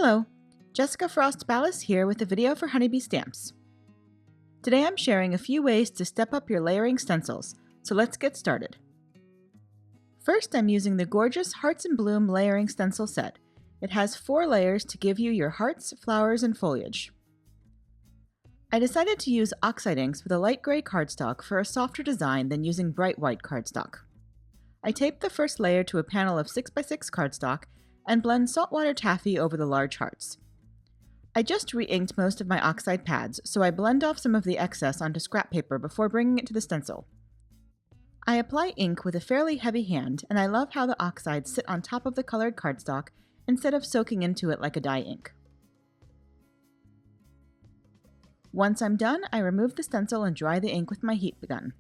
Hello, Jessica Frost Ballas here with a video for Honeybee Stamps. Today I'm sharing a few ways to step up your layering stencils, so let's get started. First, I'm using the gorgeous Hearts and Bloom layering stencil set. It has 4 layers to give you your hearts, flowers, and foliage. I decided to use Oxide inks with a light gray cardstock for a softer design than using bright white cardstock. I taped the first layer to a panel of 6x6 cardstock and blend saltwater taffy over the large hearts. I just re-inked most of my Oxide pads, so I blend off some of the excess onto scrap paper before bringing it to the stencil. I apply ink with a fairly heavy hand, and I love how the Oxides sit on top of the colored cardstock instead of soaking into it like a dye ink. Once I'm done, I remove the stencil and dry the ink with my heat gun.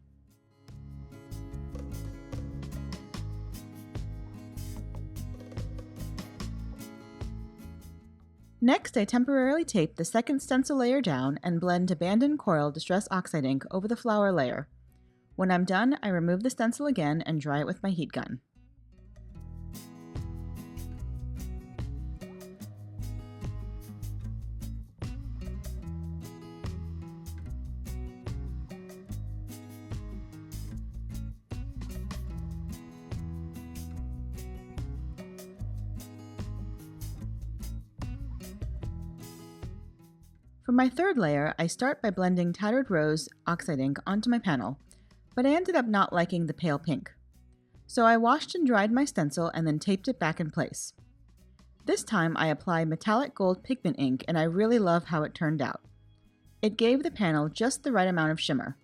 Next, I temporarily tape the second stencil layer down and blend Abandoned Coral Distress Oxide ink over the flower layer. When I'm done, I remove the stencil again and dry it with my heat gun. For my third layer, I start by blending Tattered Rose Oxide ink onto my panel, but I ended up not liking the pale pink. So I washed and dried my stencil and then taped it back in place. This time I apply metallic gold pigment ink, and I really love how it turned out. It gave the panel just the right amount of shimmer.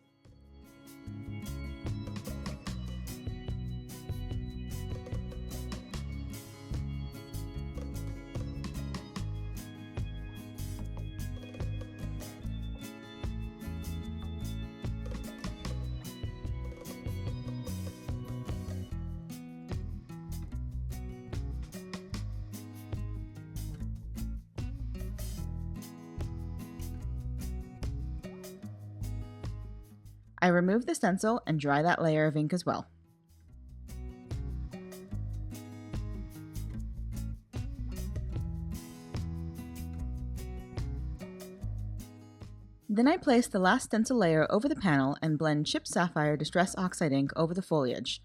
I remove the stencil and dry that layer of ink as well. Then I place the last stencil layer over the panel and blend Chipped Sapphire Distress Oxide ink over the foliage.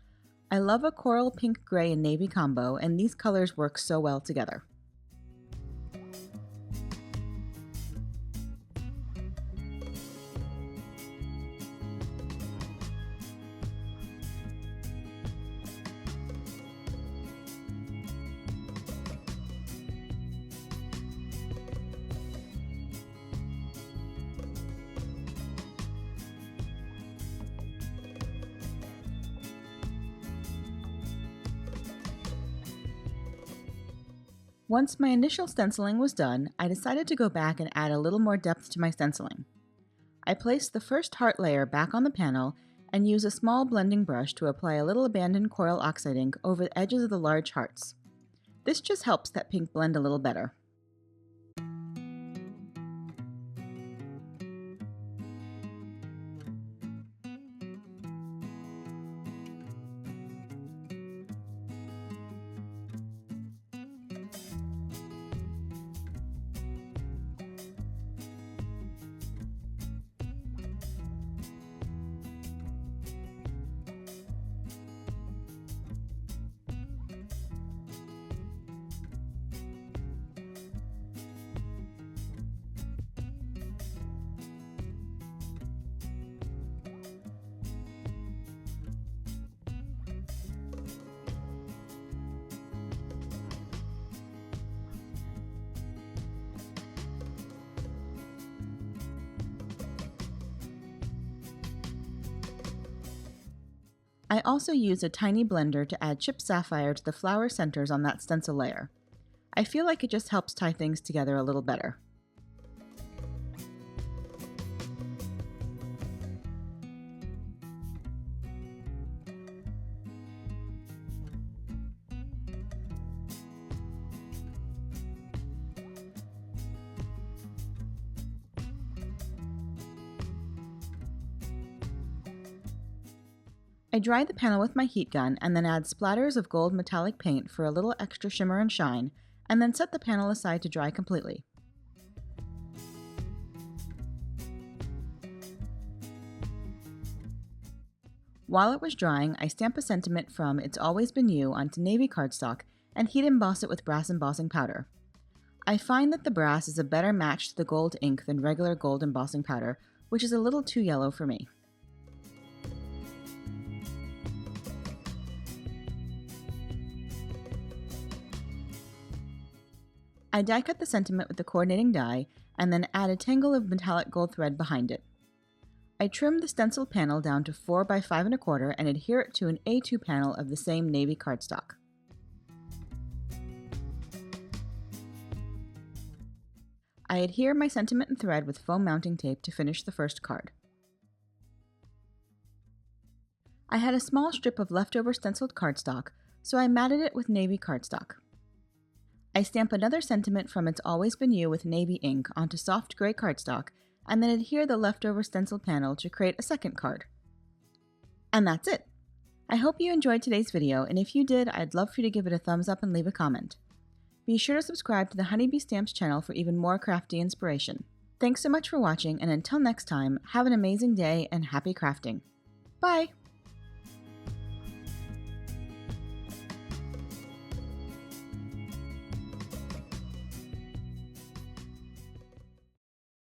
I love a coral pink, gray, and navy combo, and these colors work so well together. Once my initial stenciling was done, I decided to go back and add a little more depth to my stenciling. I placed the first heart layer back on the panel and use a small blending brush to apply a little Abandoned Coral Oxide ink over the edges of the large hearts. This just helps that pink blend a little better. I also use a tiny blender to add Chipped Sapphire to the flower centers on that stencil layer. I feel like it just helps tie things together a little better. I dry the panel with my heat gun and then add splatters of gold metallic paint for a little extra shimmer and shine, and then set the panel aside to dry completely. While it was drying, I stamp a sentiment from It's Always Been You onto navy cardstock and heat emboss it with brass embossing powder. I find that the brass is a better match to the gold ink than regular gold embossing powder, which is a little too yellow for me. I die cut the sentiment with the coordinating die and then add a tangle of metallic gold thread behind it. I trim the stencil panel down to 4 by 5 1/4 and adhere it to an A2 panel of the same navy cardstock. I adhere my sentiment and thread with foam mounting tape to finish the first card. I had a small strip of leftover stenciled cardstock, so I matted it with navy cardstock. I stamp another sentiment from It's Always Been You with navy ink onto soft gray cardstock and then adhere the leftover stencil panel to create a second card. And that's it! I hope you enjoyed today's video, and if you did, I'd love for you to give it a thumbs up and leave a comment. Be sure to subscribe to the Honeybee Stamps channel for even more crafty inspiration. Thanks so much for watching, and until next time, have an amazing day and happy crafting. Bye!